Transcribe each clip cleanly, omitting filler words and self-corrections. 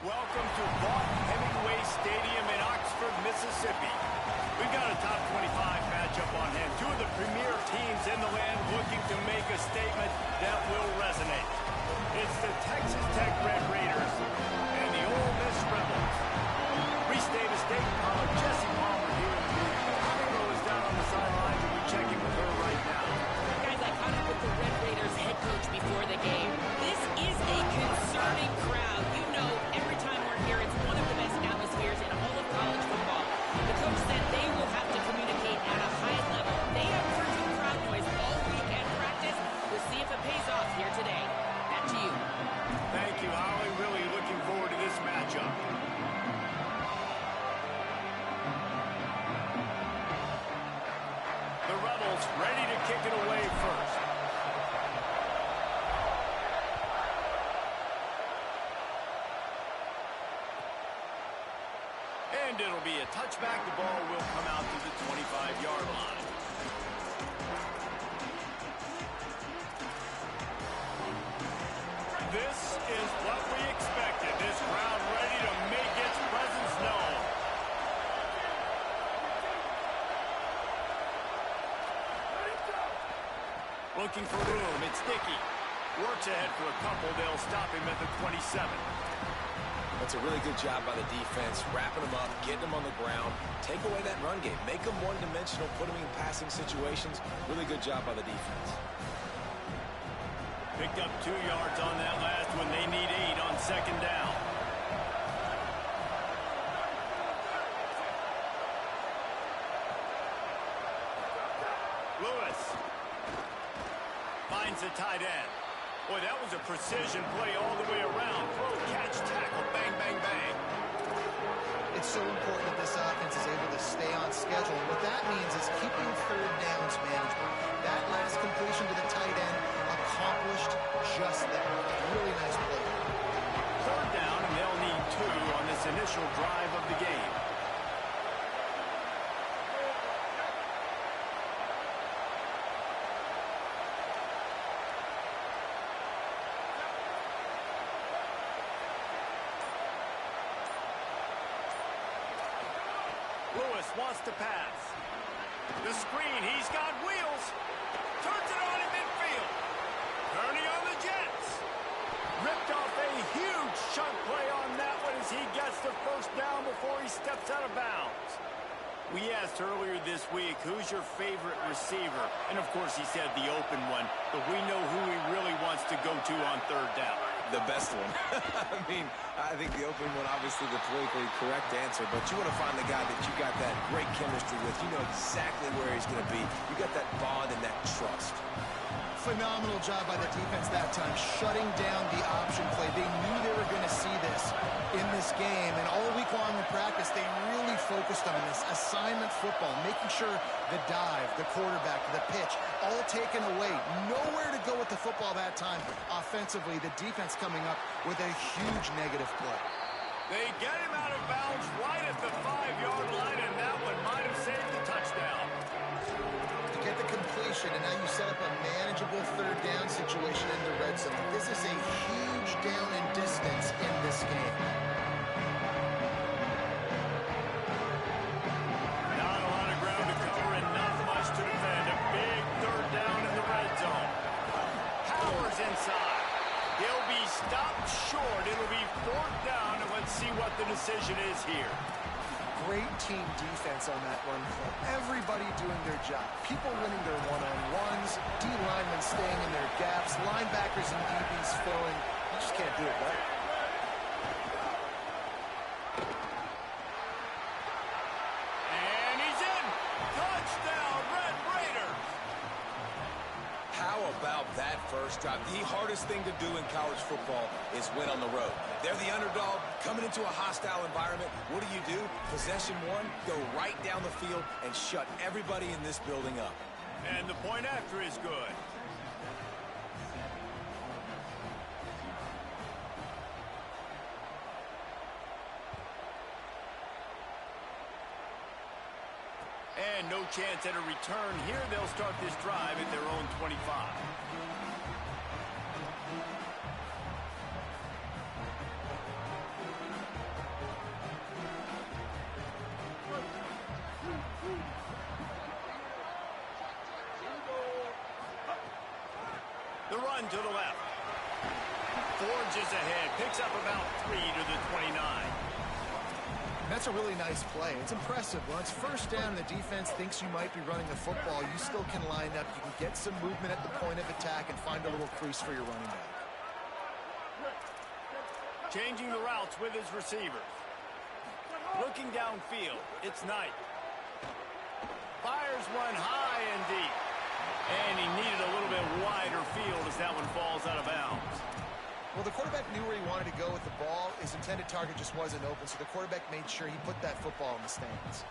Welcome to Hemingway Stadium in Oxford, Mississippi. We've got a top 25 matchup on hand. Two of the premier teams in the land looking to make a statement that will resonate. It's the Texas Tech Red Raiders and the Ole Miss Rebels. Reese Davis, Dayton Pollard, Jesse Palmer here in the booth. Ringo is down on the sidelines, and we're checking with her right now. Guys, I caught up with the Red Raiders head coach before the game. This is a concerning crowd. You know, every time we're here, it's one of the best atmospheres in all of college football. The coach said they will have to communicate at a high level. They have proven crowd noise all week at practice. We'll see if it pays off here today. Back to you. Thank you, Holly. Really looking forward to this matchup. The Rebels ready to kick it away first. And it'll be a touchback. The ball will come out to the 25-yard line. This is what we expected. This crowd ready to make its presence known. Looking for room. It's Dickey. Works ahead for a couple. They'll stop him at the 27. That's a really good job by the defense, wrapping them up, getting them on the ground, take away that run game, make them one-dimensional, put them in passing situations. Really good job by the defense. Picked up 2 yards on that last one. They need 8 on second down. Lewis finds the tight end. Boy, that was a precision play all the way around. Throw, catch, tackle, bang, bang, bang. It's so important that this offense is able to stay on schedule. And what that means is keeping third downs manageable. That last completion to the tight end accomplished just that. Really nice play. Third down, and they'll need 2 on this initial drive of the game. Lewis wants to pass. The screen, he's got wheels. Turns it on in midfield. Turning on the Jets. Ripped off a huge chunk play on that one as he gets the first down before he steps out of bounds. We asked earlier this week, who's your favorite receiver? And of course he said the open one, but we know who he really wants to go to on third down. The best one. I think the open one, obviously the politically correct answer, but you want to find the guy that you got that great chemistry with. You know exactly where he's going to be. You got that bond and that trust. Phenomenal job by the defense that time, shutting down the option play. They knew they were going to see this in this game, and all week long in practice, they really focused on this assignment football, making sure the dive, the quarterback, the pitch, all taken away. Nowhere to go with the football that time. Offensively, the defense coming up with a huge negative play. They get him out of bounds right at the 5-yard line, and that one might have saved the touchdown. Get the completion, and now you set up a manageable third down situation in the red zone. This is a huge down in distance in this game. Not a lot of ground to cover and not much to defend. A big third down in the red zone. Powers inside. He'll be stopped short. It'll be 4th down, and let's see what the decision is here. Great team defense on that run play. Everybody doing their job. People winning their one-on-ones, D-linemen staying in their gaps, linebackers and DBs filling. You just can't do it right. And he's in. Touchdown, Red Raiders. How about that first drive? The hardest thing to do in college football is win on the road. They're the underdog coming into a hostile environment. What do? Possession 1, go right down the field and shut everybody in this building up. And the point after is good. And no chance at a return here. They'll start this drive at their own 25. run to the left. Forges ahead. Picks up about 3 to the 29. That's a really nice play. It's impressive. When it's first down and the defense thinks you might be running the football, you still can line up. You can get some movement at the point of attack and find a little crease for your running back. Changing the routes with his receivers. Looking downfield, it's Knight. Fires one high and deep. And he needed a little bit wider field as that one falls out of bounds. Well, the quarterback knew where he wanted to go with the ball. His intended target just wasn't open, so the quarterback made sure he put that football in the stands.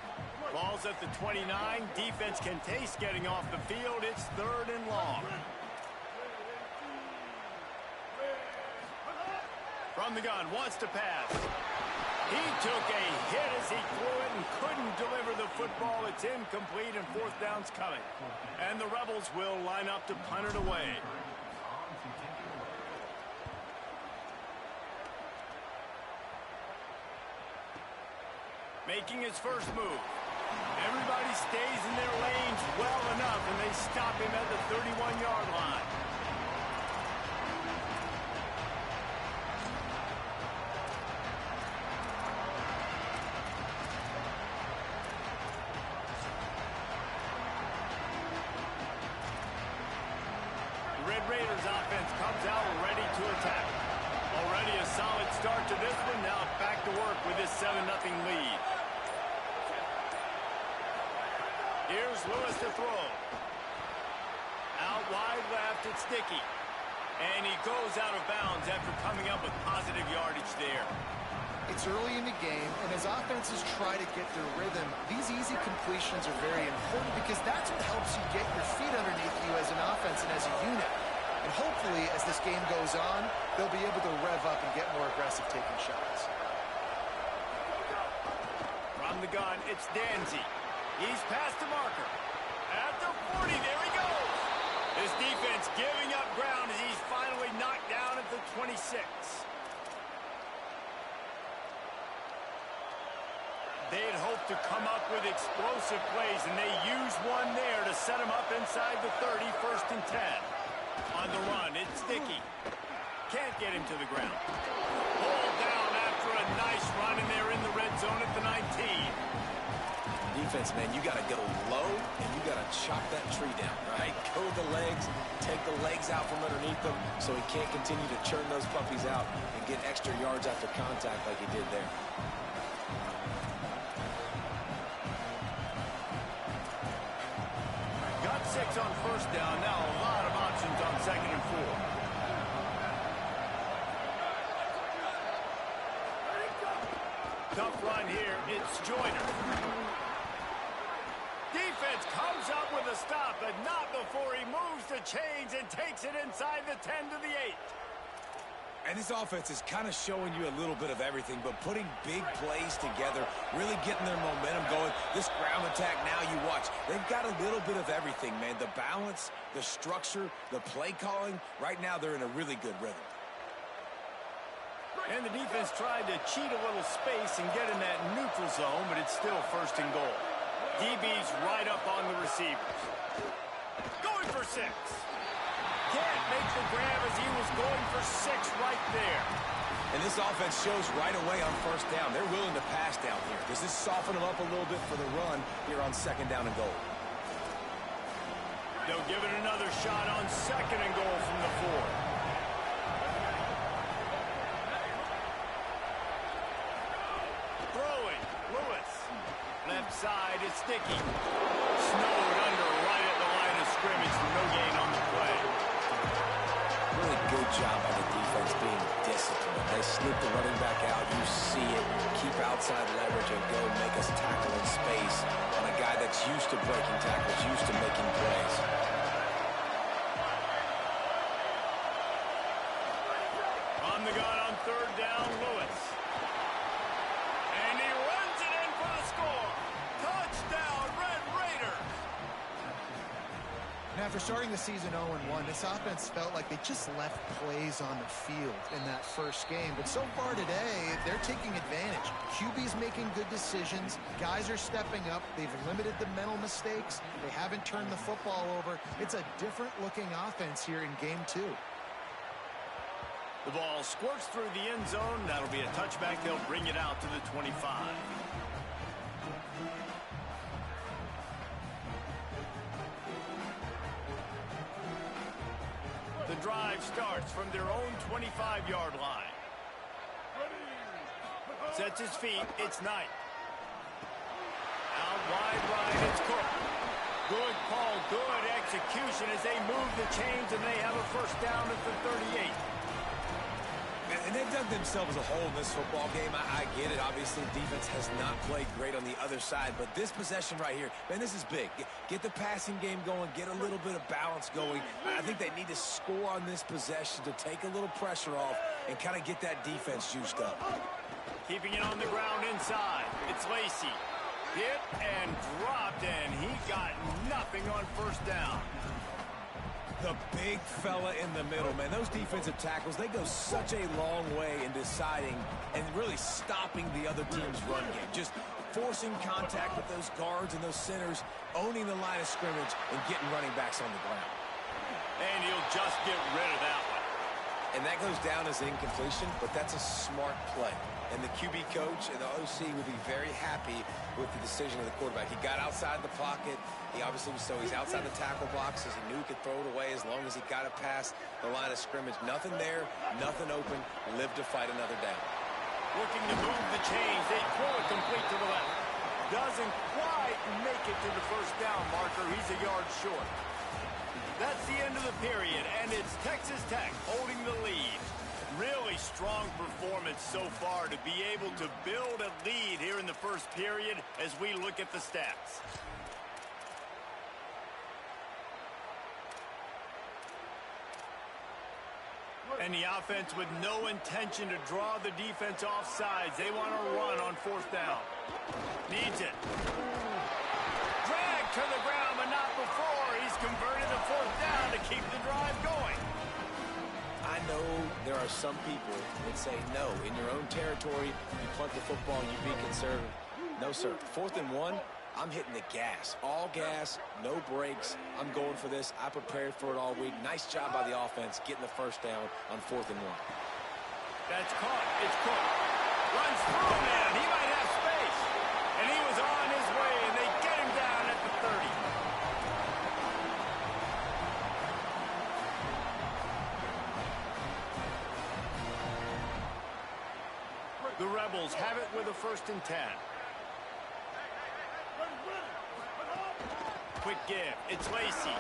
Ball's at the 29. Defense can taste getting off the field. It's 3rd and long. From the gun, wants to pass. He took a hit as he threw it and couldn't deliver the football. It's incomplete and 4th down's coming. And the Rebels will line up to punt it away. Making his first move. Everybody stays in their lanes well enough, and they stop him at the 31-yard line. The Red Raiders offense comes out ready to attack. Already a solid start to this one. Now back to work with this 7-0 lead. Here's Lewis to throw. Out wide left, it's Dickey. And he goes out of bounds after coming up with positive yardage there. It's early in the game, and as offenses try to get their rhythm, these easy completions are very important because that's what helps you get your feet underneath you as an offense and as a unit. And hopefully, as this game goes on, they'll be able to rev up and get more aggressive taking shots. From the gun, it's Danzy. He's past the marker. At the 40, there he goes. His defense giving up ground as he's finally knocked down at the 26. They had hoped to come up with explosive plays, and they used one there to set him up inside the 30, 1st and 10. On the run, it's Dickey. Can't get him to the ground. Pulled down after a nice run, and they're in the red zone at the 19. Defense, man, you got to go low, and you got to chop that tree down, right? Go the legs, take the legs out from underneath them so he can't continue to churn those puppies out and get extra yards after contact like he did there. Got 6 on 1st down. Now a lot of options on 2nd and 4. Tough run here. It's Joyner. Defense comes up with a stop, but not before he moves the chains and takes it inside the 10 to the 8. And this offense is kind of showing you a little bit of everything, but putting big plays together, really getting their momentum going. This ground attack now, you watch. They've got a little bit of everything, man. The balance, the structure, the play calling. Right now, they're in a really good rhythm. And the defense tried to cheat a little space and get in that neutral zone, but it's still 1st and goal. DB's right up on the receivers. Going for 6. Can't make the grab as he was going for 6 right there. And this offense shows right away on 1st down. They're willing to pass down here. Does this soften them up a little bit for the run here on 2nd down and goal? They'll give it another shot on 2nd and goal from the 4. Throwing, Lewis. Left side, it's Dickey. Snowed under right at the line of scrimmage. No gain on the play. Really good job by the defense being disciplined. They sneak the running back out. You see it. Keep outside leverage and go make us tackle in space on a guy that's used to breaking tackles, used to making plays. On the gun on 3rd down, Lewis. And he runs it in for the score. Touchdown, Red Raiders. And after starting the season 0-1, this offense felt like they just left plays on the field in that first game. But so far today, they're taking advantage. QB's making good decisions. Guys are stepping up. They've limited the mental mistakes. They haven't turned the football over. It's a different-looking offense here in Game 2. The ball squirts through the end zone. That'll be a touchback. They'll bring it out to the 25. The drive starts from their own 25-yard line. Sets his feet. It's Knight. Out wide right, it's Cook. Good call, good execution as they move the chains, and they have a first down at the 38. And they've dug themselves a hole in this football game. I get it. Obviously, defense has not played great on the other side. But this possession right here, man, this is big. Get the passing game going. Get a little bit of balance going. I think they need to score on this possession to take a little pressure off and kind of get that defense juiced up. Keeping it on the ground inside. It's Lacy. Hit and dropped, and he got nothing on first down. The big fella in the middle, man. Those defensive tackles, they go such a long way in deciding and really stopping the other team's run game. Just forcing contact with those guards and those centers, owning the line of scrimmage, and getting running backs on the ground. And he'll just get rid of that one. And that goes down as incompletion, but that's a smart play. And the QB coach and the OC will be very happy with the decision of the quarterback. He got outside the pocket. He obviously was, so he's outside the tackle boxes. He knew he could throw it away as long as he got it past the line of scrimmage. Nothing there, nothing open. Live to fight another down. Looking to move the chains. They throw it complete to the left. Doesn't quite make it to the first down marker. He's a yard short. That's the end of the period, and it's Texas Tech holding the lead. Really strong performance so far to be able to build a lead here in the first period as we look at the stats. And the offense with no intention to draw the defense off sides. They want to run on fourth down. Needs it. Dragged to the ground, but not before. He's converted the fourth down to keep the drive going. I know there are some people that say, no, in your own territory, you punt the football, you be conservative. No, sir. 4th and 1, I'm hitting the gas. All gas, no brakes. I'm going for this. I prepared for it all week. Nice job by the offense getting the first down on 4th and 1. That's caught. It's Cook. Runs through a man. He might have space. And he was on his way, and they get him down at the 30. The Rebels have it with a 1st and 10. Quick give. It's Lacy.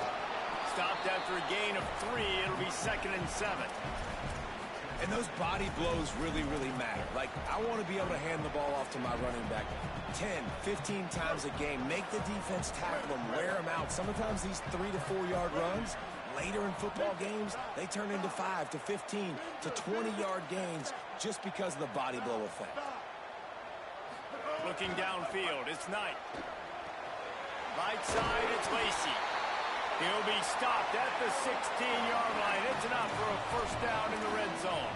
Stopped after a gain of 3. It'll be 2nd and 7. And those body blows really, really matter. Like, I want to be able to hand the ball off to my running back 10, 15 times a game. Make the defense tackle them, wear them out. Sometimes these 3 to 4 yard runs, later in football games, they turn into 5 to 15 to 20-yard gains just because of the body blow effect. Looking downfield, it's Knight. Right side, it's Lacy. He'll be stopped at the 16-yard line. It's enough for a first down in the red zone.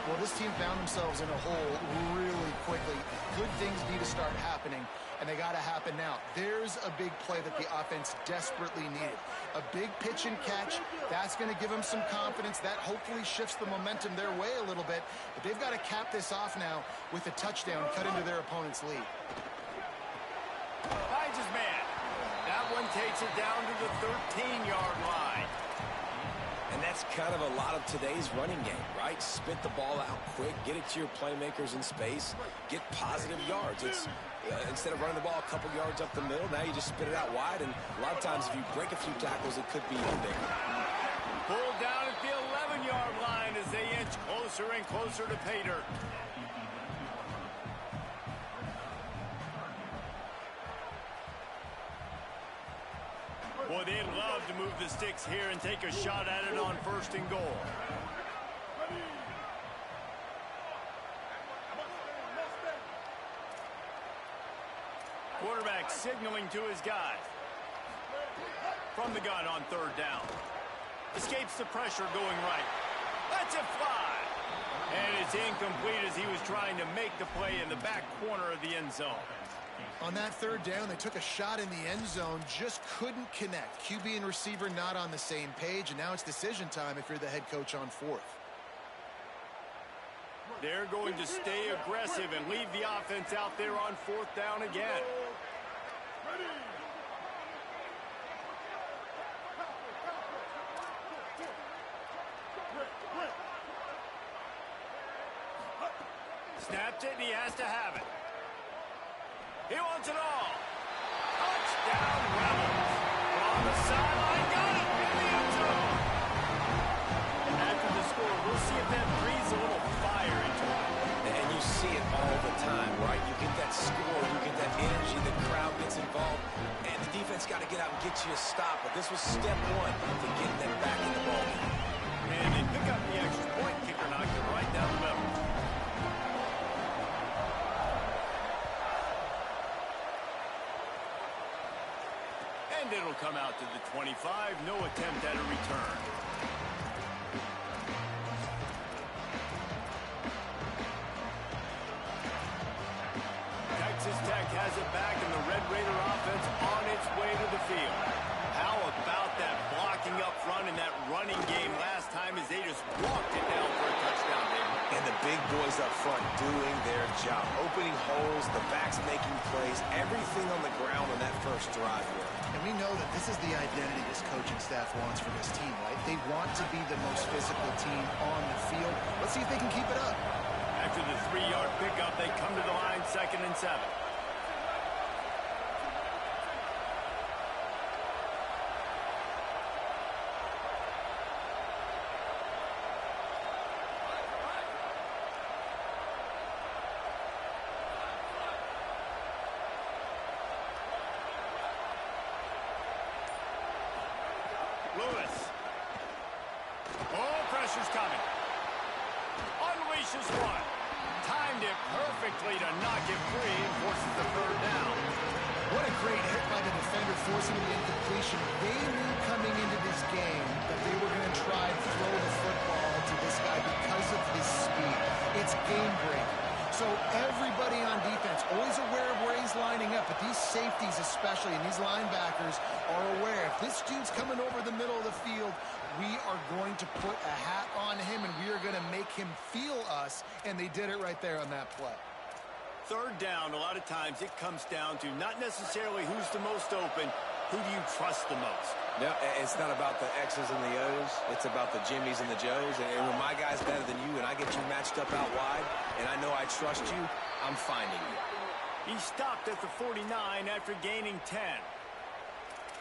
Well, this team found themselves in a hole really quickly. Good things need to start happening, and they got to happen now. There's a big play that the offense desperately needed. A big pitch and catch. That's going to give them some confidence. That hopefully shifts the momentum their way a little bit. But they've got to cap this off now with a touchdown cut into their opponent's lead. Finds his man. That one takes it down to the 13-yard line. And that's kind of a lot of today's running game, right? Spit the ball out quick, get it to your playmakers in space, get positive yards. It's instead of running the ball a couple yards up the middle, now you just spit it out wide, and a lot of times if you break a few tackles, it could be even bigger. Pulled down at the 11-yard line as they inch closer and closer to pay dirt. Boy, they'd love to move the sticks here and take a shot at it on 1st and goal. Quarterback signaling to his guy. From the gun on third down. Escapes the pressure going right. Lets it fly. And it's incomplete as he was trying to make the play in the back corner of the end zone. On that third down, they took a shot in the end zone, just couldn't connect. QB and receiver not on the same page, and now it's decision time if you're the head coach on fourth. They're going to stay aggressive and leave the offense out there on fourth down again. Snaps it, and he has to have it. He wants it all. Touchdown, Rebels. On the sideline, got it in the end zone. After the score, we'll see if that breathes a little fire into it. And you see it all the time, right? You get that score, you get that energy, the crowd gets involved, and the defense got to get out and get you a stop. But this was step one to getting them back in the ballgame. And they pick up the extra point. Kicker knocked it right down the middle. And it'll come out to the 25. No attempt at a return. Texas Tech has it back, and the Red Raider offense on its way to the field. How about that blocking up front in that running game last time as they just walked it down for a touchdown, David? And the big boys up front doing their job. Opening holes, the backs making plays, everything on the ground on that first drive here. And we know that this is the identity this coaching staff wants for this team, right? They want to be the most physical team on the field. Let's see if they can keep it up. After the 3-yard pickup, they come to the line 2nd and 7. Lewis. Oh, pressure's coming. Unleashes one. Timed it perfectly to knock it free and forces the third down. What a great hit by the defender forcing the incompletion. They knew coming into this game that they were going to try to throw the football to this guy because of his speed. It's game breaking. So everybody on defense always aware of where he's lining up, but these safeties especially and these linebackers are aware. If this dude's coming over the middle of the field, we are going to put a hat on him and we are going to make him feel us, and they did it right there on that play. Third down, a lot of times it comes down to not necessarily who's the most open, who do you trust the most? No, it's not about the X's and the O's. It's about the Jimmies and the Joes. And when my guy's better than you and I get you matched up out wide and I know I trust you, I'm finding you. He stopped at the 49 after gaining 10.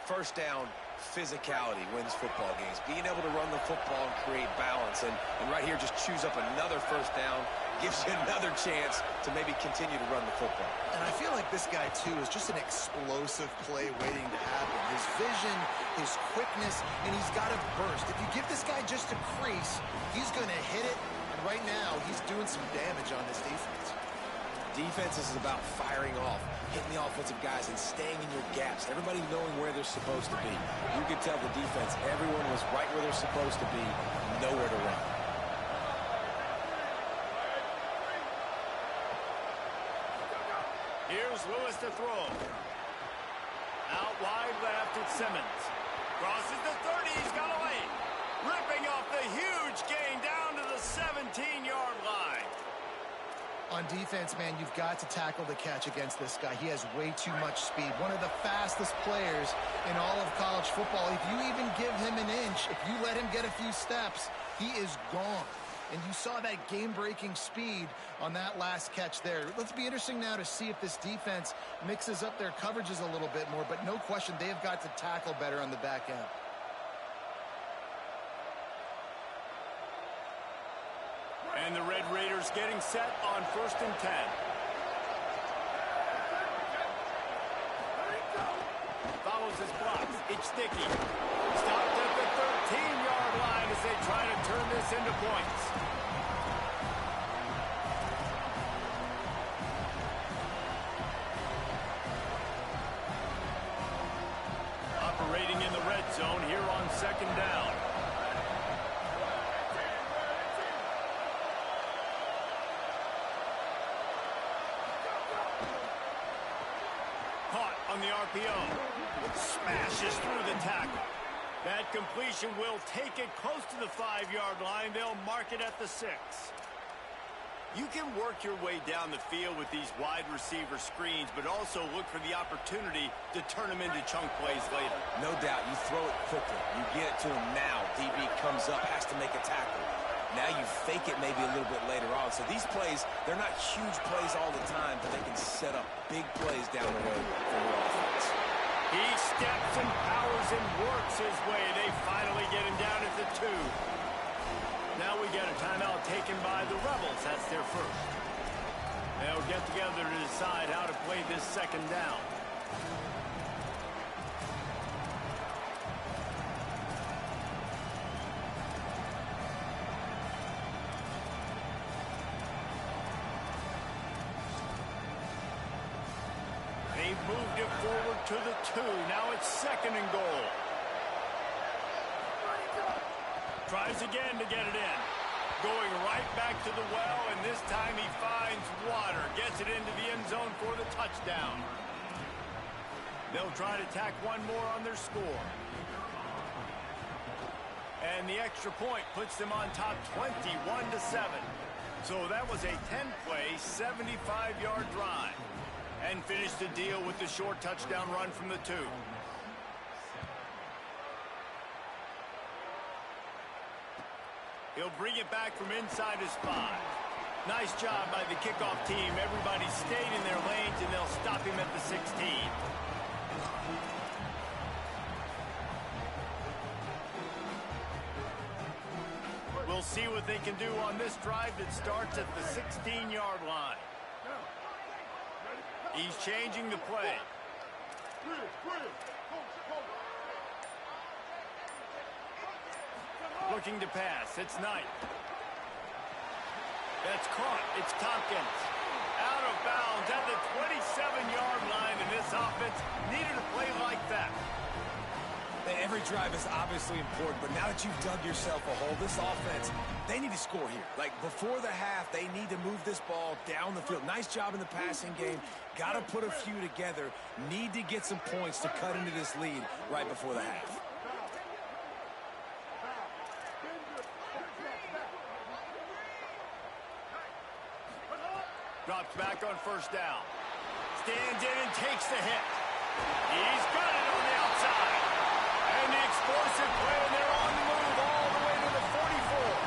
First down, physicality wins football games. Being able to run the football and create balance. And right here, just choose up another first down, gives you another chance to maybe continue to run the football. And I feel like this guy, too, is just an explosive play waiting to happen. His vision, his quickness, and he's got a burst. If you give this guy just a crease, he's going to hit it. And right now, he's doing some damage on this defense. Defense is about firing off, hitting the offensive guys and staying in your gaps. Everybody knowing where they're supposed to be. You could tell the defense, everyone was right where they're supposed to be, nowhere to run. Here's Lewis to throw. Out wide left, it's Simmons. Crosses the 30, he's got away. Ripping off the huge gain down to the 17-yard line. On defense, man, you've got to tackle the catch against this guy. He has way too much speed. One of the fastest players in all of college football. If you even give him an inch, if you let him get a few steps, he is gone. And you saw that game-breaking speed on that last catch there. Let's be interesting now to see if this defense mixes up their coverages a little bit more. But no question, they have got to tackle better on the back end. And the Red Raiders getting set on 1st and 10. Follows his blocks. It's sticky. Stopped at the 13-yard line as they try to turn this into points. second down. Caught on the RPO. Smashes through the tackle. That completion will take it close to the 5-yard line. They'll mark it at the 6. You can work your way down the field with these wide receiver screens, but also look for the opportunity to turn them into chunk plays later. No doubt, you throw it quickly. You get it to him now. DB comes up, has to make a tackle. Now you fake it maybe a little bit later on. So these plays, they're not huge plays all the time, but they can set up big plays down the road for your offense. He steps and powers and works his way. They finally get him down at the 2. Now we get a timeout taken by the Rebels. That's their first. They'll get together to decide how to play this second down. They've moved it forward to the 2. Now it's second and goal. Tries again to get it in. Going right back to the well, and this time he finds water. Gets it into the end zone for the touchdown. They'll try to tack one more on their score. And the extra point puts them on top 21-7. So that was a 10-play, 75-yard drive. And finished the deal with the short touchdown run from the 2. He'll bring it back from inside his 5. Nice job by the kickoff team. Everybody stayed in their lanes, and they'll stop him at the 16. We'll see what they can do on this drive that starts at the 16-yard line. He's changing the play. Looking to pass. It's Knight. That's caught. It's Tompkins. Out of bounds at the 27-yard line, and this offense needed a play like that. Every drive is obviously important, but now that you've dug yourself a hole, this offense, they need to score here. Like, before the half, they need to move this ball down the field. Nice job in the passing game. Got to put a few together. Need to get some points to cut into this lead right before the half. Drops back on first down. Stands in and takes the hit. He's got it on the outside. And the explosive play, and they're on the move all the way to the 44.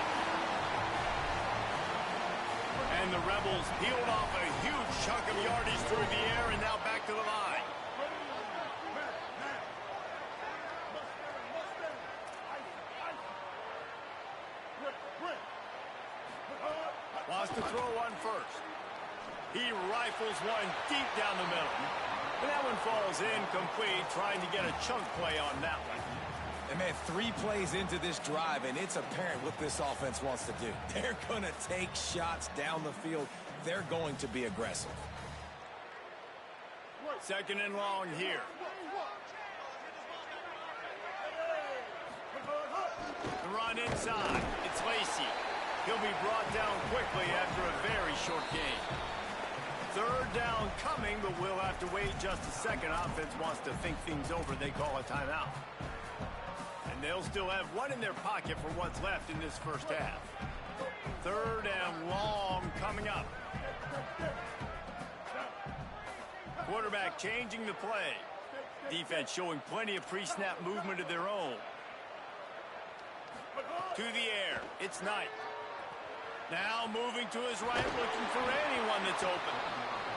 And the Rebels peeled off a huge chunk of yardage through the air and now back to the line. Wants to throw one first. He rifles one deep down the middle. And that one falls incomplete, trying to get a chunk play on that one. And man, 3 plays into this drive, and it's apparent what this offense wants to do. They're going to take shots down the field. They're going to be aggressive. Second and long here. The run inside. It's Lacey. He'll be brought down quickly after a very short game. Third down coming, but we'll have to wait just a second. Offense wants to think things over. They call a timeout. And they'll still have one in their pocket for what's left in this first half. Third and long coming up. Quarterback changing the play. Defense showing plenty of pre-snap movement of their own. To the air. It's Knight. Now moving to his right, looking for anyone that's open.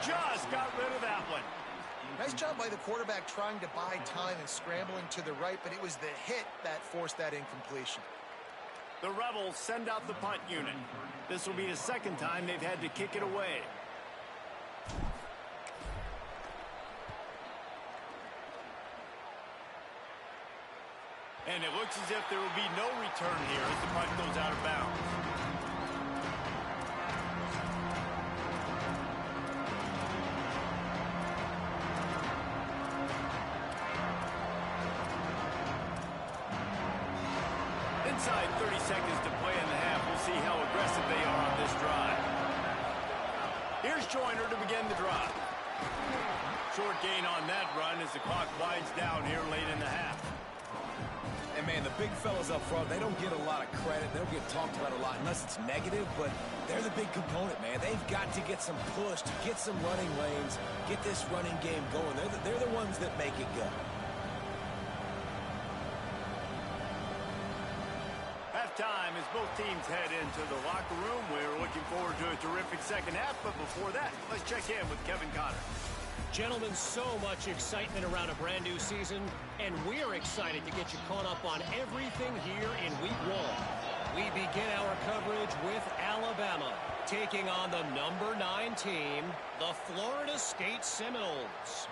Just got rid of that one. Nice job by the quarterback trying to buy time and scrambling to the right, but it was the hit that forced that incompletion. The Rebels send out the punt unit. This will be the second time they've had to kick it away. And it looks as if there will be no return here as the punt goes out of bounds. Inside 30 seconds to play in the half. We'll see how aggressive they are on this drive. Here's Joyner to begin the drive. Short gain on that run as the clock winds down here late in the half. And, man, the big fellas up front, they don't get a lot of credit. They don't get talked about a lot unless it's negative, but they're the big component, man. They've got to get some push, to get some running lanes, get this running game going. They're the ones that make it go. Halftime as both teams head into the locker room. We're looking forward to a terrific second half, but before that, let's check in with Kevin Connor. Gentlemen, so much excitement around a brand new season, and we're excited to get you caught up on everything here in Week 1. We begin our coverage with Alabama, taking on the number 9 team, the Florida State Seminoles.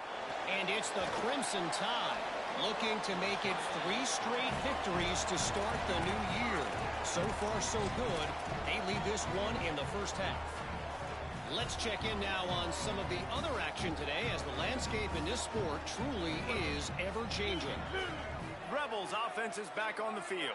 And it's the Crimson Tide, looking to make it 3 straight victories to start the new year. So far, so good. They lead this one in the first half. Let's check in now on some of the other action today, as the landscape in this sport truly is ever-changing. Rebels offense is back on the field.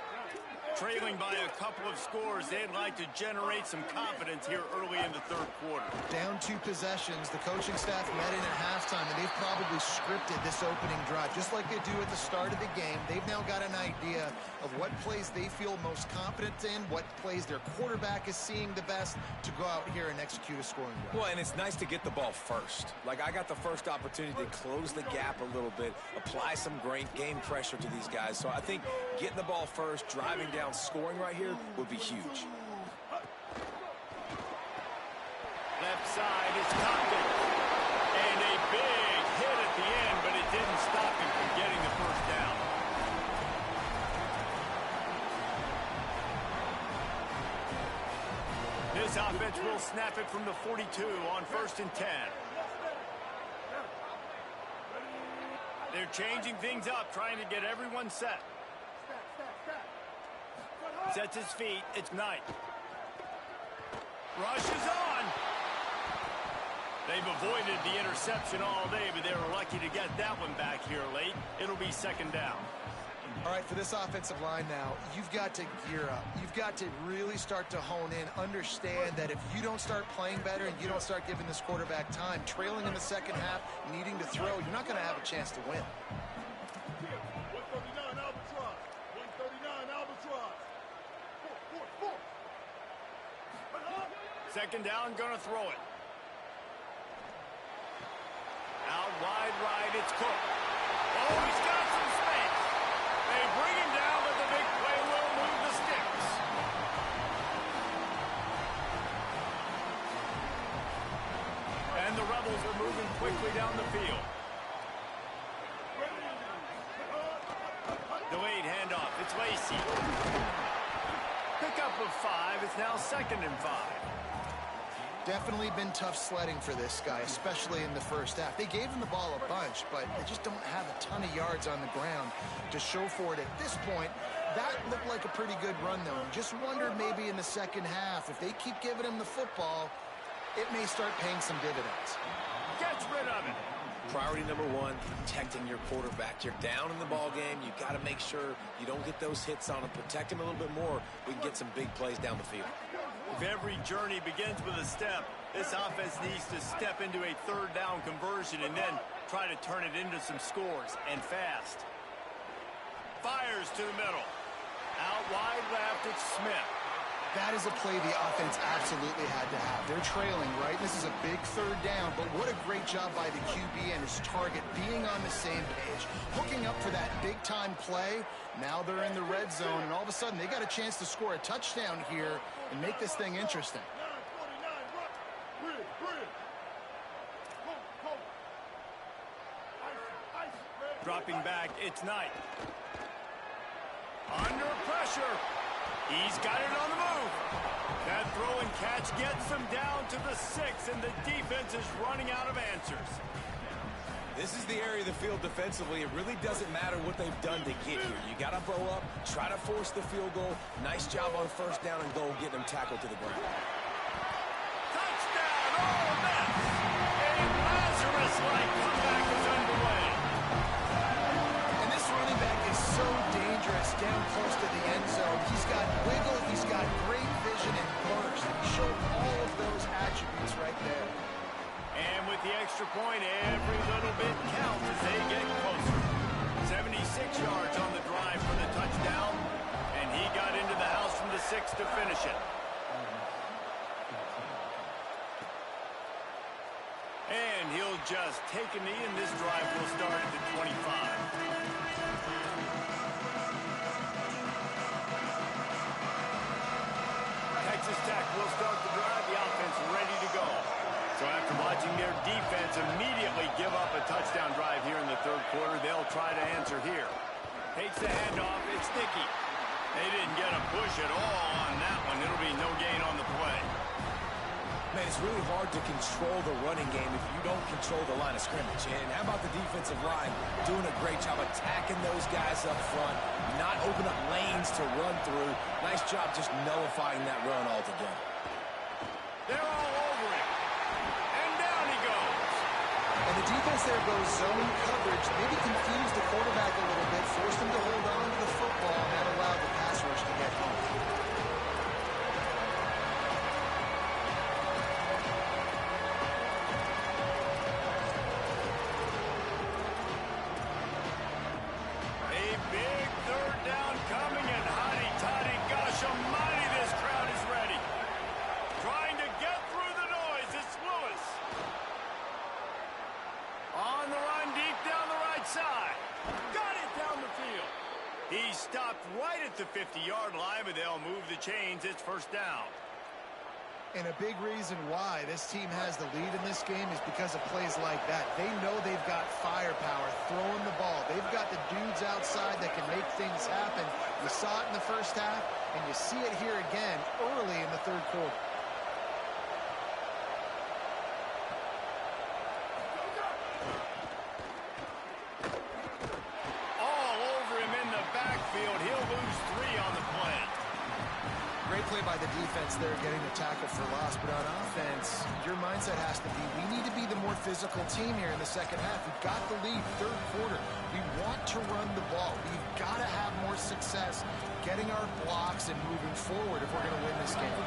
Trailing by a couple of scores, they'd like to generate some confidence here early in the third quarter. Down 2 possessions, the coaching staff met in at halftime, and they've probably scripted this opening drive. Just like they do at the start of the game, they've now got an idea of what plays they feel most confident in, what plays their quarterback is seeing the best to go out here and execute a scoring drive. Well, and it's nice to get the ball first. Like, I got the first opportunity to close the gap a little bit, apply some great game pressure to these guys. So I think getting the ball first, driving down, scoring right here would be huge. Left side is Compton. And a big hit at the end, but it didn't stop him from getting the first down. This offense will snap it from the 42 on 1st and 10. They're changing things up, trying to get everyone set. Sets his feet. It's Knight. Rushes on. They've avoided the interception all day, but they were lucky to get that one back here late. It'll be 2nd down. All right, for this offensive line now, you've got to gear up. You've got to really start to hone in, understand that if you don't start playing better and you don't start giving this quarterback time, trailing in the second half, needing to throw, you're not going to have a chance to win. 139 Albatross. 139 Albatross. 4. 2nd down, gonna throw it. Out wide right, it's Cook. Oh, he's got some space. They bring him down, but the big play will move the sticks. And the Rebels are moving quickly down the field. Delayed handoff, it's Lacey. Pickup of 5, it's now 2nd and 5. Definitely been tough sledding for this guy, especially in the first half. They gave him the ball a bunch, but they just don't have a ton of yards on the ground to show for it at this point. That looked like a pretty good run, though. Just wondered maybe in the second half, if they keep giving him the football, it may start paying some dividends. Gets rid of it. Priority number 1, protecting your quarterback. You're down in the ball game. You got to make sure you don't get those hits on him. Protect him a little bit more. We can get some big plays down the field. If every journey begins with a step, this offense needs to step into a 3rd down conversion and then try to turn it into some scores, and fast. Fires to the middle. Out wide left, it's Smith. That is a play the offense absolutely had to have. They're trailing, right? This is a big 3rd down, but what a great job by the QB and his target being on the same page, hooking up for that big-time play. Now they're in the red zone, and all of a sudden they got a chance to score a touchdown here and make this thing interesting. 929, Dropping back, it's Knight. Under pressure. He's got it on the move. That throw and catch gets them down to the 6, and the defense is running out of answers. This is the area of the field defensively. It really doesn't matter what they've done to get here. You got to blow up, try to force the field goal. Nice job on 1st down and goal, getting them tackled to the ground. Touchdown, Ole Miss! A Lazarus-like comeback is underway. And this running back is so dangerous down close to the end zone. He's got extra point. Every little bit counts as they get closer. 76 yards on the drive for the touchdown, and he got into the house from the 6 to finish it. And he'll just take a knee, and this drive will start at the 25. Texas Tech will start the drive. The offense ready to go. So after watching their defense immediately give up a touchdown drive here in the third quarter, they'll try to answer here. Takes the handoff. It's Nicky. They didn't get a push at all on that one. It'll be no gain on the play. Man, it's really hard to control the running game if you don't control the line of scrimmage. And how about the defensive line doing a great job attacking those guys up front, not open up lanes to run through. Nice job just nullifying that run altogether. They're all over him. And down he goes. And the defense there goes zone coverage, maybe confused the quarterback a little bit, forced him to hold on to the football, and that allowed the pass rush to get home. He stopped right at the 50-yard line, but they'll move the chains. It's first down. And a big reason why this team has the lead in this game is because of plays like that. They know they've got firepower throwing the ball. They've got the dudes outside that can make things happen. You saw it in the first half, and you see it here again early in the third quarter. He'll lose 3 on the play. Great play by the defense there, getting the tackle for loss. But on offense, your mindset has to be, we need to be the more physical team here in the second half. We've got the lead, third quarter. We want to run the ball. We've got to have more success getting our blocks and moving forward if we're going to win this game.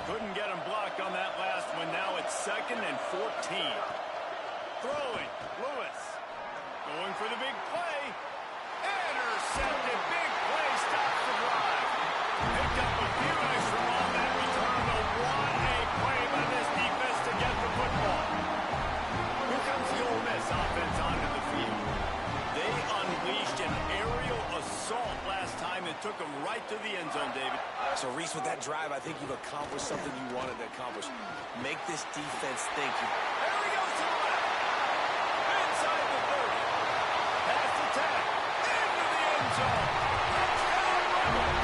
Couldn't get him blocked on that last one. Now it's 2nd and 14. Throwing, Lewis. Going for the big play. Intercepted. Big play. Stops the drive. Picked up a few extra on that return. The 1-A play by this defense to get the football. Here comes the Ole Miss offense onto the field. They unleashed an aerial assault last time and took them right to the end zone, David. So, Reese, with that drive, I think you've accomplished something you wanted to accomplish. Make this defense think. There he goes to the left. Inside the 30. Past the 10. Into the end zone. Touchdown, Rebels.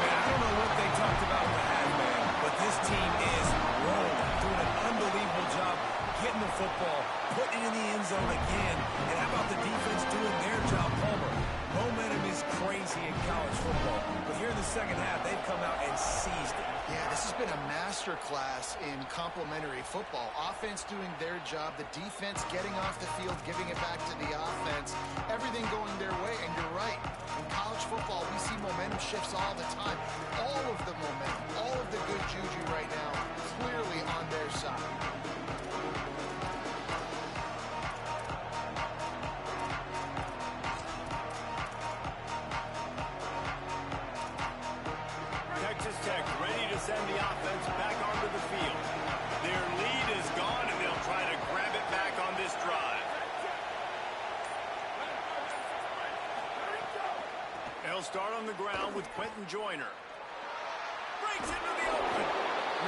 I don't know what they talked about in the half, man, but this team is rolling, doing an unbelievable job getting the football, putting it in the end zone again. And how about the defense doing their job, Palmer? Momentum is crazy in college football, but here in the second half, they've come out and seized it. Yeah, this has been a masterclass in complementary football. Offense doing their job, the defense getting off the field, giving it back to the offense, everything going their way. And you're right, in college football, we see momentum shifts all the time. All of the momentum, all of the good juju right now, clearly on their side. Send the offense back onto the field. Their lead is gone, and they'll try to grab it back on this drive. They'll start on the ground with Quentin Joyner. Breaks into the open.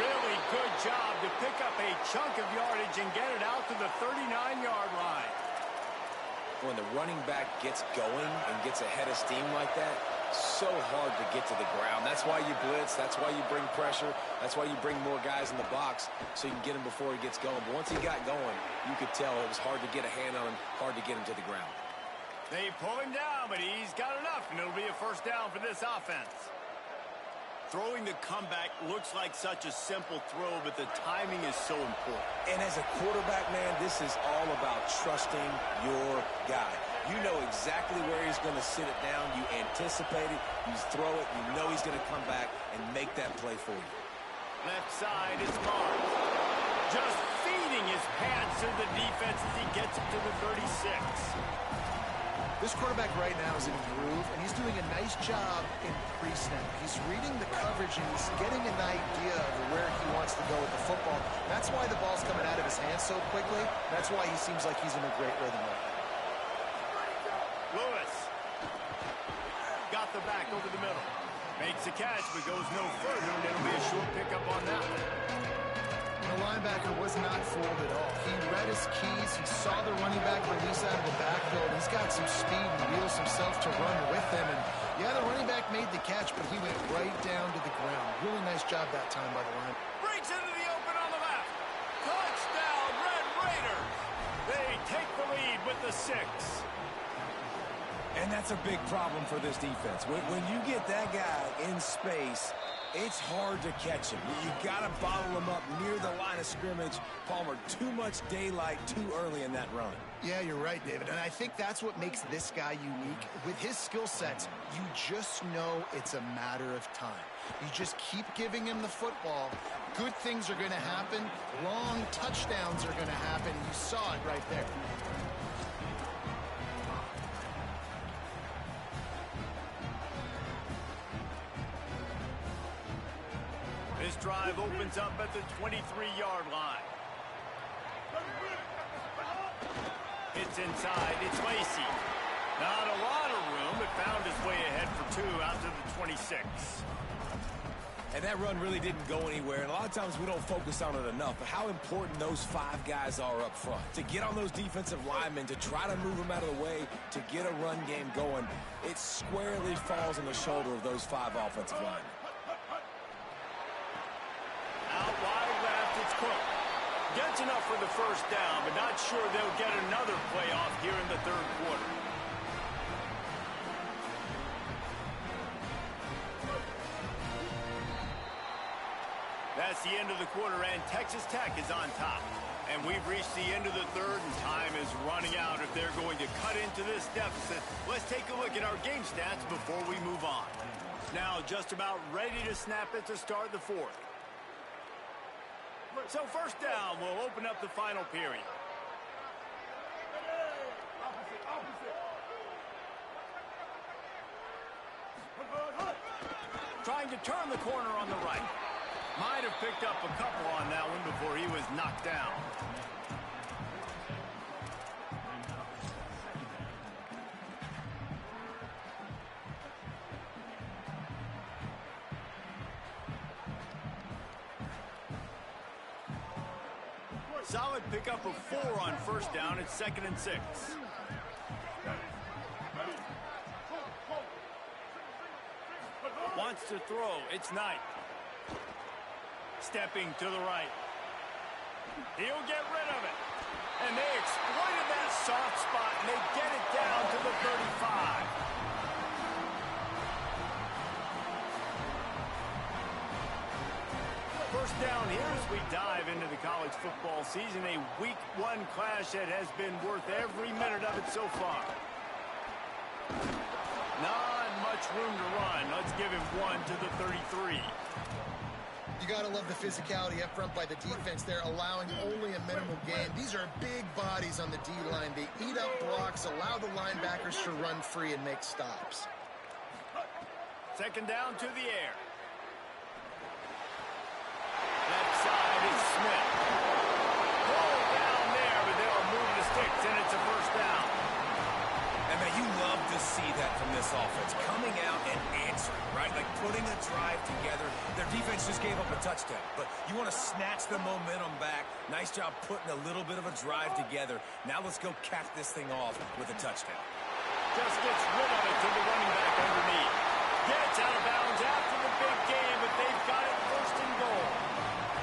Really good job to pick up a chunk of yardage and get it out to the 39-yard line. When the running back gets going and gets ahead of steam like that, so hard to get to the ground. That's why you blitz. That's why you bring pressure. That's why you bring more guys in the box so you can get him before he gets going. But once he got going, you could tell it was hard to get a hand on him, hard to get him to the ground. They pull him down, but he's got enough, and it'll be a first down for this offense. Throwing the comeback looks like such a simple throw, but the timing is so important. And as a quarterback, man, this is all about trusting your guy. You know exactly where he's going to sit it down. You anticipate it. You throw it. You know he's going to come back and make that play for you. Left side is Mars. Just feeding his pants through the defense as he gets it to the 36. This quarterback right now is in a groove, and he's doing a nice job in pre-snap. He's reading the coverage, and he's getting an idea of where he wants to go with the football. That's why the ball's coming out of his hands so quickly. That's why he seems like he's in a great rhythm right now. Lewis got the back over the middle. Makes the catch, but goes no further, and it'll be a short pickup on that one. The linebacker was not fooled at all. He read his keys. He saw the running back release out of the backfield. He's got some speed and wheels himself to run with him. And, yeah, the running back made the catch, but he went right down to the ground. Really nice job that time by the line. Breaks into the open on the left. Touchdown, Red Raiders. They take the lead with the 6. And that's a big problem for this defense. When you get that guy in space, it's hard to catch him. You got to bottle him up near the line of scrimmage. Palmer, too much daylight too early in that run. Yeah, you're right, David. And I think that's what makes this guy unique. With his skill sets, you just know it's a matter of time. You just keep giving him the football. Good things are going to happen. Long touchdowns are going to happen. You saw it right there. This drive opens up at the 23-yard line. It's inside. It's Lacey. Not a lot of room, but found his way ahead for 2 out to the 26. And that run really didn't go anywhere. And a lot of times we don't focus on it enough. But how important those 5 guys are up front. To get on those defensive linemen, to try to move them out of the way, to get a run game going, it squarely falls on the shoulder of those 5 offensive linemen. Out wide left, it's Cook. Gets enough for the first down, but not sure they'll get another playoff here in the 3rd quarter. That's the end of the quarter, and Texas Tech is on top. And we've reached the end of the 3rd, and time is running out if they're going to cut into this deficit. Let's take a look at our game stats before we move on. Now just about ready to snap it to start the 4th. So first down will open up the final period. Trying to turn the corner on the right. Might have picked up a couple on that one before he was knocked down. Solid pickup of 4 on first down. It's 2nd and 6. Wants to throw. It's Knight. Stepping to the right. He'll get rid of it. And they exploited that soft spot, and they get it down to the 35. First down here as we dive into the college football season. A week 1 clash that has been worth every minute of it so far. Not much room to run. Let's give him 1 to the 33. You got to love the physicality up front by the defense there, allowing only a minimal gain. These are big bodies on the D-line. They eat up blocks, allow the linebackers to run free and make stops. 2nd down to the air. Left side is Smith. Pull down there, but they'll move the sticks, and it's a first down. And man, you love to see that from this offense. Coming out and answering, right? Like putting a drive together. Their defense just gave up a touchdown. But you want to snatch the momentum back. Nice job putting a little bit of a drive together. Now let's go cap this thing off with a touchdown. Just gets rid of it to the running back underneath. Gets out of bounds after the big game, but they've got it 1st and goal.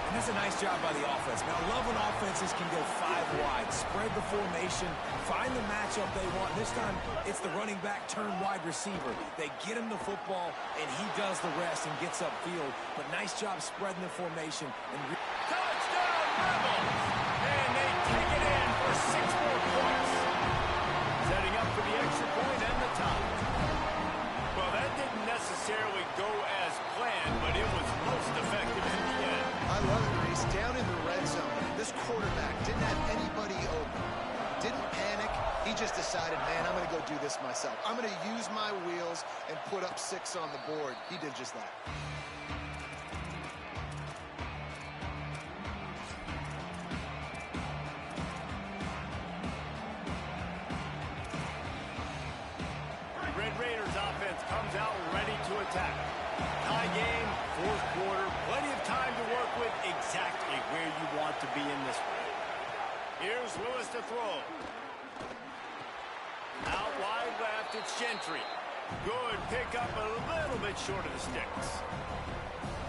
And that's a nice job by the offense. Now, I love when offenses can go 5 wide, spread the formation, find the matchup they want. This time, it's the running back turned wide receiver. They get him the football, and he does the rest and gets upfield. But nice job spreading the formation. And Touchdown, Rebels! And they take it in for 6 more points. Setting up for the extra point and the tie. Well, that didn't necessarily go as planned, but it was most effective in the end. I love it, Reese. Down in the red zone, this quarterback didn't He just decided, man, I'm going to go do this myself. I'm going to use my wheels and put up 6 on the board. He did just that. Red Raiders offense comes out ready to attack. Tie game, fourth quarter, plenty of time to work with, exactly where you want to be in this one. Here's Lewis to throw. Out wide left, it's Gentry. Good pickup, a little bit short of the sticks.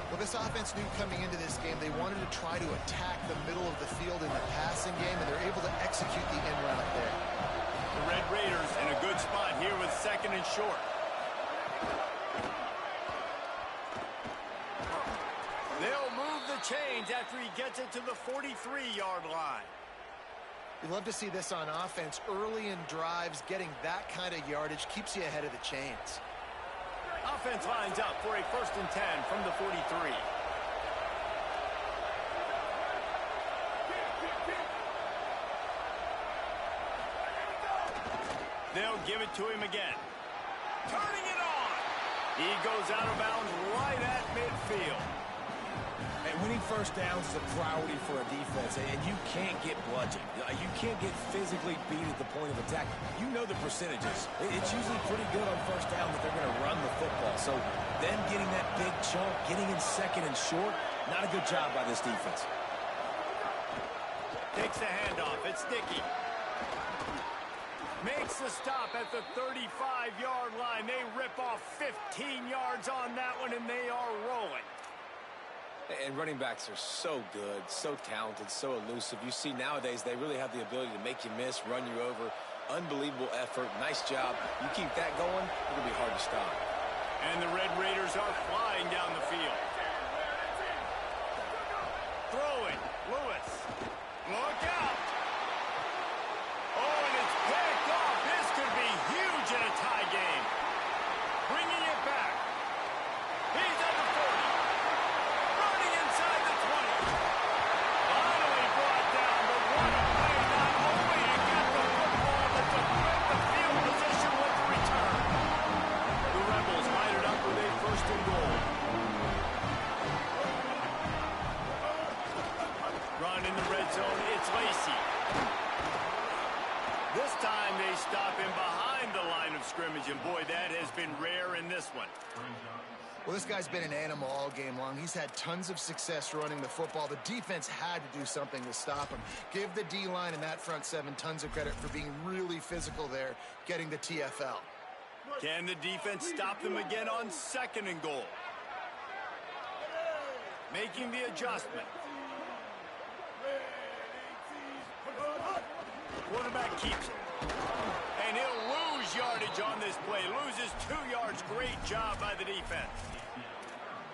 Well, this offense knew coming into this game they wanted to try to attack the middle of the field in the passing game, and they're able to execute the end route there. The Red Raiders in a good spot here with second and short. They'll move the chains after he gets it to the 43-yard line. You love to see this on offense. Early in drives, getting that kind of yardage keeps you ahead of the chains. Offense lines up for a 1st and 10 from the 43. They'll give it to him again. Turning it on. He goes out of bounds right at midfield. And winning first downs is a priority for a defense, and you can't get bludgeoned. You can't get physically beat at the point of attack. You know the percentages. It's usually pretty good on first down that they're going to run the football. So them getting that big chunk, getting in second and short, not a good job by this defense. Takes the handoff. It's Dickey. Makes the stop at the 35-yard line. They rip off 15 yards on that one, and they are rolling. And running backs are so good, so talented, so elusive. You see nowadays they really have the ability to make you miss, run you over. Unbelievable effort. Nice job. You keep that going, it'll be hard to stop. And the Red Raiders are flying down the field. Throwing. Lewis. Look out. Oh, and it's picked off. This could be huge in a tie game. Bringing it back. He's at the 40. Running inside the 20. Finally brought down, but what a play. Not only to get the football, but to put the field position with the return. The Rebels light it up with a 1st and goal. Run in the red zone. It's Lacey. This time they stop him behind the line of scrimmage, and boy, that has been rare in this one. Well, this guy's been an animal all game long. He's had tons of success running the football. The defense had to do something to stop him. Give the D-line and that front 7 tons of credit for being really physical there, getting the TFL. Can the defense stop them again on 2nd and goal? Making the adjustment. Quarterback keeps it. And he'll lose yardage on this play. Loses 2 yards. Great job by the defense.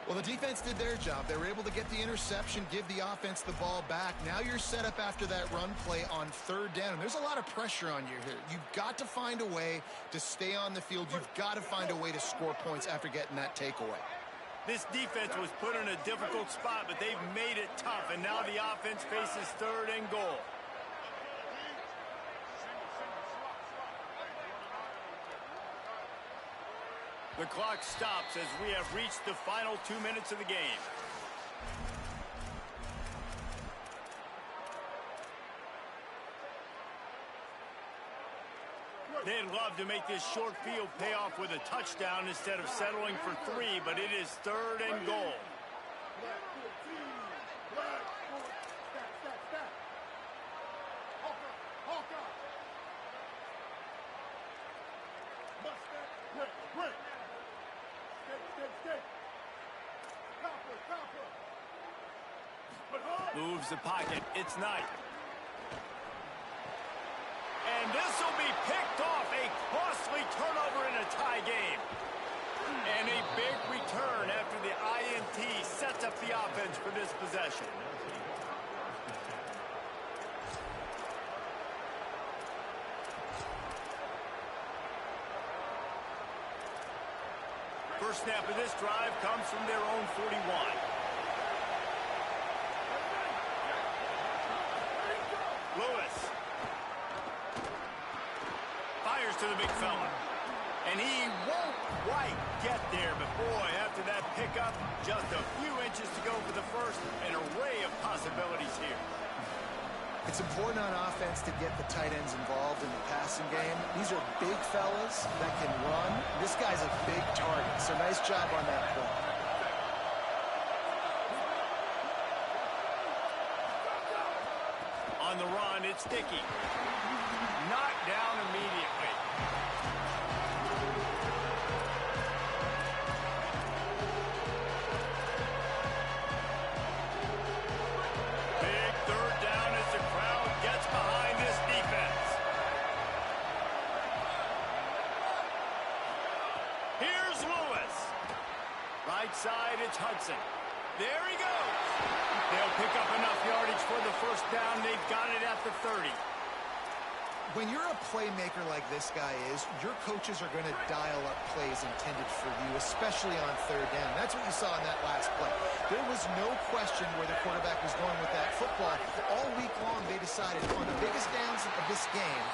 Well, the defense did their job. They were able to get the interception, give the offense the ball back. Now you're set up after that run play on 3rd down. And there's a lot of pressure on you here. You've got to find a way to stay on the field. You've got to find a way to score points after getting that takeaway. This defense was put in a difficult spot, but they've made it tough. And now the offense faces 3rd and goal. The clock stops as we have reached the final 2 minutes of the game. They'd love to make this short field pay off with a touchdown instead of settling for 3, but it is 3rd and goal. Moves the pocket. It's Knight. And this will be picked off. A costly turnover in a tie game. And a big return after the INT sets up the offense for this possession. First snap of this drive comes from their own 41. Lewis. pitches to the big fella. And he won't quite get there, but boy, after that pickup, just a few inches to go for the first. An array of possibilities here. It's important on offense to get the tight ends involved in the passing game. These are big fellas that can run. This guy's a big target, so nice job on that play. On the run, it's Dickey. Knocked down immediately. Big third down as the crowd gets behind this defense. Here's Lewis. Right side, it's Hudson. There he goes. They'll pick up enough yardage for the first down. They've got it at the 30. When you're a playmaker like this guy is, your coaches are going to dial up plays intended for you, especially on third down. That's what you saw in that last play. There was no question where the quarterback was going with that football. All week long, they decided on the biggest downs of this game,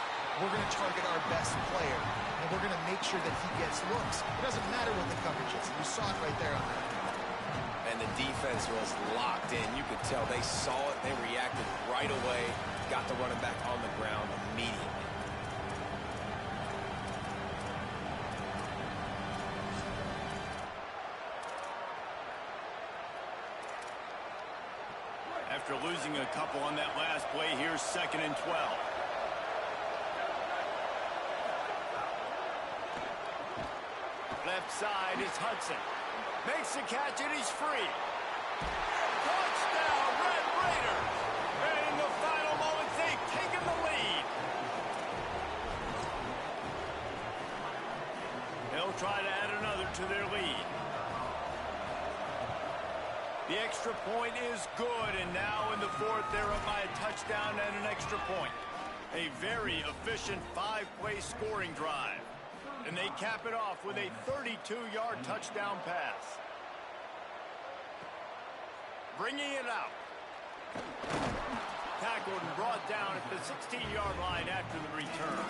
we're going to target our best player, and we're going to make sure that he gets looks. It doesn't matter what the coverage is. You saw it right there on that. And the defense was locked in. You could tell they saw it. They reacted right away. Got the running back on the ground immediately. After losing a couple on that last play, here's 2nd and 12. Left side is Hudson. Makes the catch and he's free. Touchdown, Red Raiders! And in the final moments, they've taken the lead. They'll try to add another to their lead. The extra point is good, and now in the fourth, they're up by a touchdown and an extra point. A very efficient 5-play scoring drive. And they cap it off with a 32-yard touchdown pass. Bringing it out. Tackled and brought down at the 16-yard line after the return.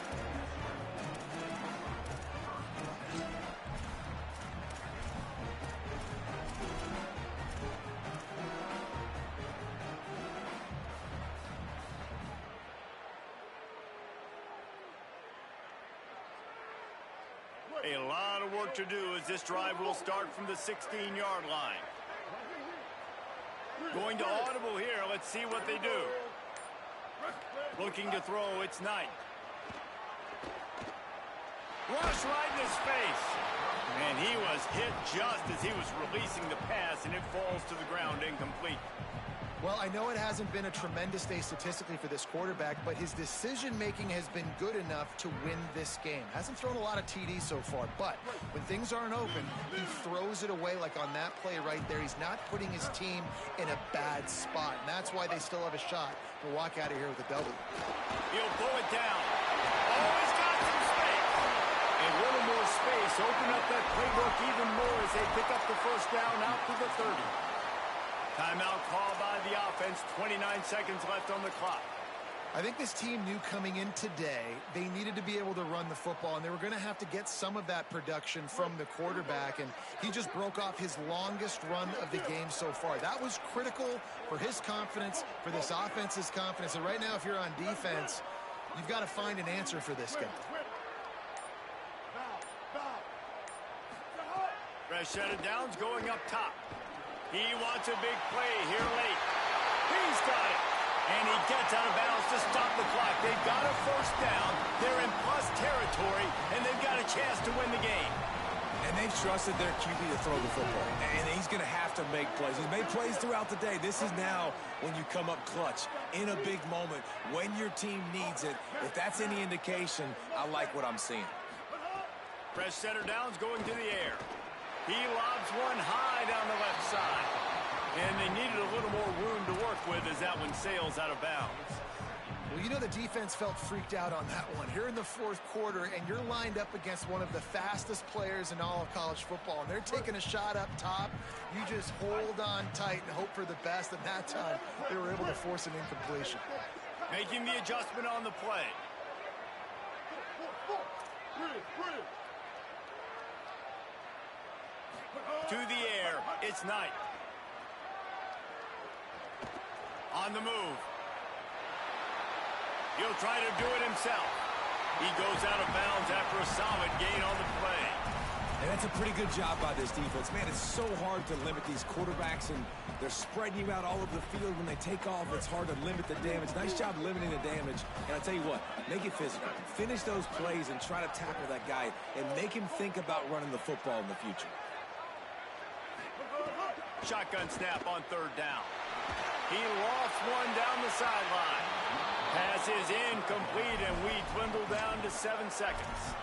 A lot of work to do as this drive will start from the 16-yard line. Going to audible here. Let's see what they do. Looking to throw. It's Knight. Rush right in his face. And he was hit just as he was releasing the pass, and it falls to the ground incomplete. Well, I know it hasn't been a tremendous day statistically for this quarterback, but his decision-making has been good enough to win this game. Hasn't thrown a lot of TDs so far, but when things aren't open, he throws it away like on that play right there. He's not putting his team in a bad spot, and that's why they still have a shot to walk out of here with a W. He'll pull it down. Oh, he's got some space. A little more space. Open up that playbook even more as they pick up the first down out to the 30. Timeout call by the offense. 29 seconds left on the clock. I think this team knew coming in today they needed to be able to run the football, and they were going to have to get some of that production from the quarterback, and he just broke off his longest run of the game so far. That was critical for his confidence, for this offense's confidence, and right now if you're on defense, you've got to find an answer for this guy. Fresh set of downs going up top. He wants a big play here late. He's got it. And he gets out of bounds to stop the clock. They've got a first down. They're in plus territory, and they've got a chance to win the game. And they've trusted their QB to throw the football. And he's going to have to make plays. He's made plays throughout the day. This is now when you come up clutch in a big moment when your team needs it. If that's any indication, I like what I'm seeing. Fresh center downs going to the air. He lobs one high down the left side. And they needed a little more room to work with as that one sails out of bounds. Well, you know the defense felt freaked out on that one. Here in the fourth quarter, and you're lined up against one of the fastest players in all of college football, and they're taking a shot up top. You just hold on tight and hope for the best, and that time they were able to force an incompletion. Making the adjustment on the play. To the air, it's Knight. On the move. He'll try to do it himself. He goes out of bounds after a solid gain on the play. And that's a pretty good job by this defense. Man, it's so hard to limit these quarterbacks, and they're spreading you out all over the field. When they take off, it's hard to limit the damage. Nice job limiting the damage. And I tell you what, make it physical. Finish those plays and try to tackle that guy and make him think about running the football in the future. Shotgun snap on third down. He lofts one down the sideline. Pass is incomplete, and we dwindle down to 7 seconds.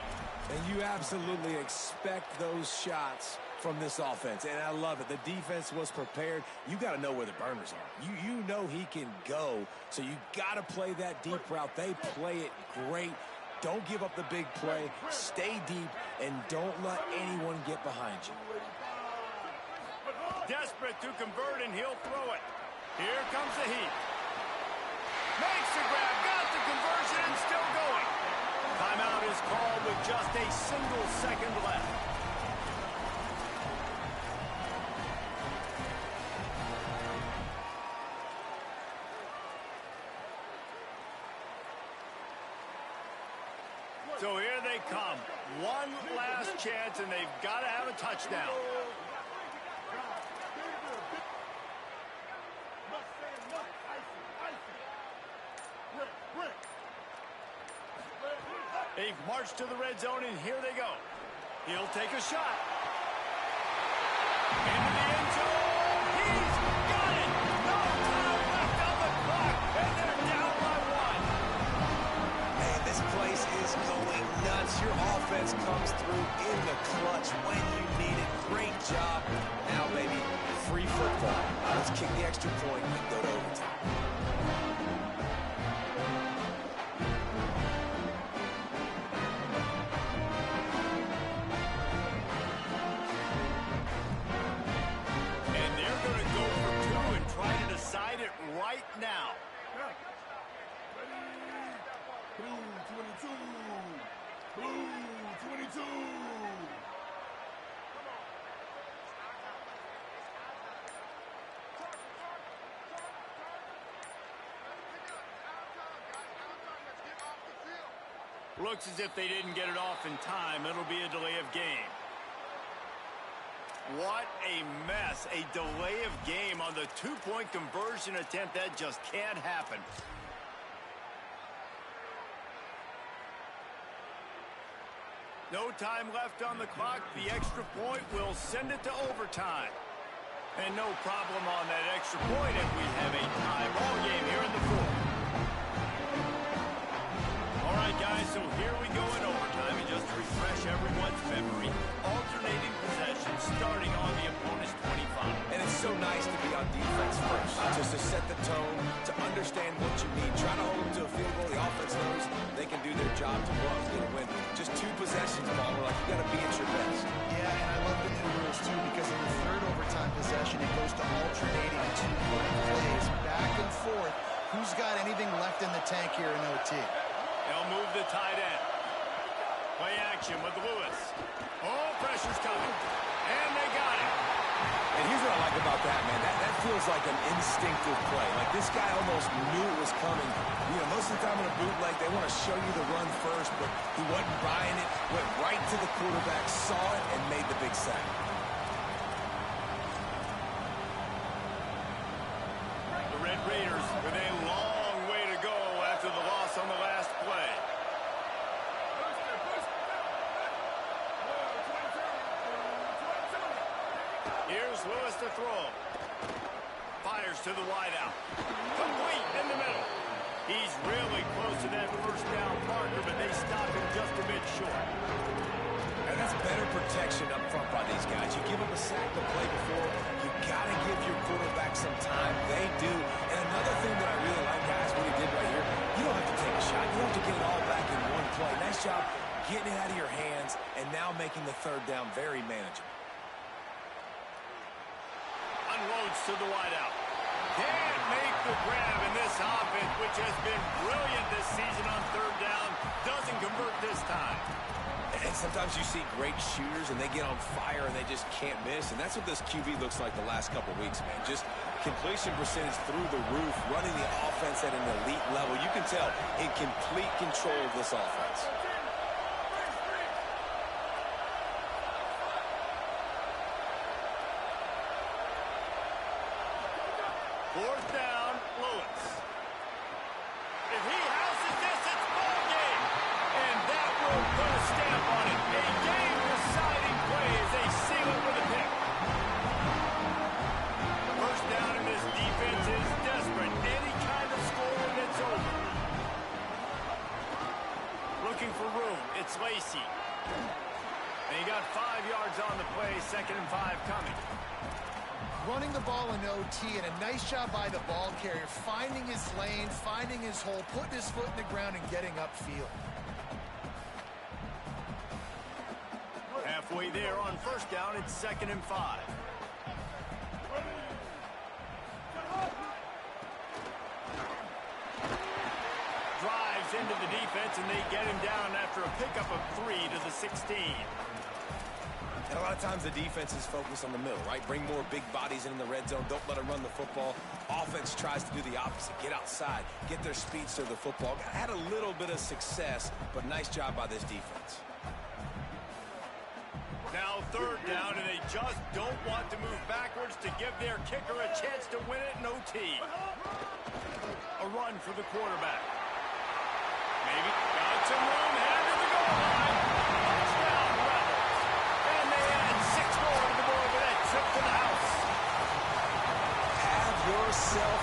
And you absolutely expect those shots from this offense, and I love it. The defense was prepared. You got to know where the burners are. You know he can go, so you got to play that deep route. They play it great. Don't give up the big play. Stay deep, and don't let anyone get behind you. Desperate to convert, and he'll throw it. Here comes the heat. Makes the grab, got the conversion, and still going. Timeout is called with just a single second left. So here they come. One last chance, and they've got to have a touchdown. They've marched to the red zone, and here they go. He'll take a shot. Into the end zone. He's got it. No time left on the clock, and they're down by 1. Man, this place is going nuts. Your offense comes through in the clutch when you need it. Great job. Now, baby, free football. Let's kick the extra point and go to overtime. Right now. Blue 22. Blue 22. Looks as if they didn't get it off in time. It'll be a delay of game. What a mess. A delay of game on the two-point conversion attempt. That just can't happen. No time left on the clock. The extra point will send it to overtime. And no problem on that extra point if we have a tie ball game here in the fourth. All right, guys, so here we go in overtime. And just to refresh everyone's memory, alternating possession starting on the opponent's 25. And it's so nice to be on defense first, just to set the tone, to understand what you need. Try to hold them to a field goal. The offense knows they can do their job to go out and get a win. Just 2 possessions, ball. We're like, you got to be at your best. Yeah, and I love the new rules, too, because in the third overtime possession, it goes to alternating 2-point plays back and forth. Who's got anything left in the tank here in OT? They'll move the tight end. Play action with Lewis. Oh, pressure's coming. And they got it. And here's what I like about that, man. That feels like an instinctive play. Like this guy almost knew it was coming. You know, most of the time in a bootleg, they want to show you the run first, but he wasn't buying it. Went right to the quarterback, saw it, and made the big sack. The Red Raiders with a long way to go after the loss on the last play. Here's Lewis to throw. Fires to the wideout. Complete in the middle. He's really close to that first down marker, but they stop him just a bit short. And that's better protection up front by these guys. You give them a sack to play before. You got to give your quarterback some time. They do. And another thing that I really like, guys, what he did right here, you don't have to take a shot. You don't have to get it all back in one play. Nice job getting it out of your hands and now making the third down very manageable. Unloads to the wideout. Can't make the grab in this offense, which has been brilliant this season on third down. Doesn't convert this time. Sometimes you see great shooters, and they get on fire, and they just can't miss. And that's what this QB looks like the last couple weeks, man. Just completion percentage through the roof, running the offense at an elite level. You can tell in complete control of this offense. Fourth down, Lewis. If he houses this, it's ball game. And that will put a stamp on it. A game-deciding play as they seal it with a pick. First down, and this defense is desperate. Any kind of score and it's over. Looking for room. It's Lacey. And he got 5 yards on the play. 2nd and 5 coming. Running the ball in OT, and a nice job by the ball carrier, finding his lane, finding his hole, putting his foot in the ground, and getting upfield. Halfway there on first down, it's 2nd and 5. Drives into the defense, and they get him down after a pickup of 3 to the 16. And a lot of times the defense is focused on the middle, right? Bring more big bodies in the red zone. Don't let them run the football. Offense tries to do the opposite. Get outside. Get their speed to the football. Had a little bit of success, but nice job by this defense. Now 3rd down, and they just don't want to move backwards to give their kicker a chance to win it in OT. A run for the quarterback. Maybe got some room, headed to the goal line. Touchdown, Rebels. And they add 6 more to the board with that trip to the house. Have yourself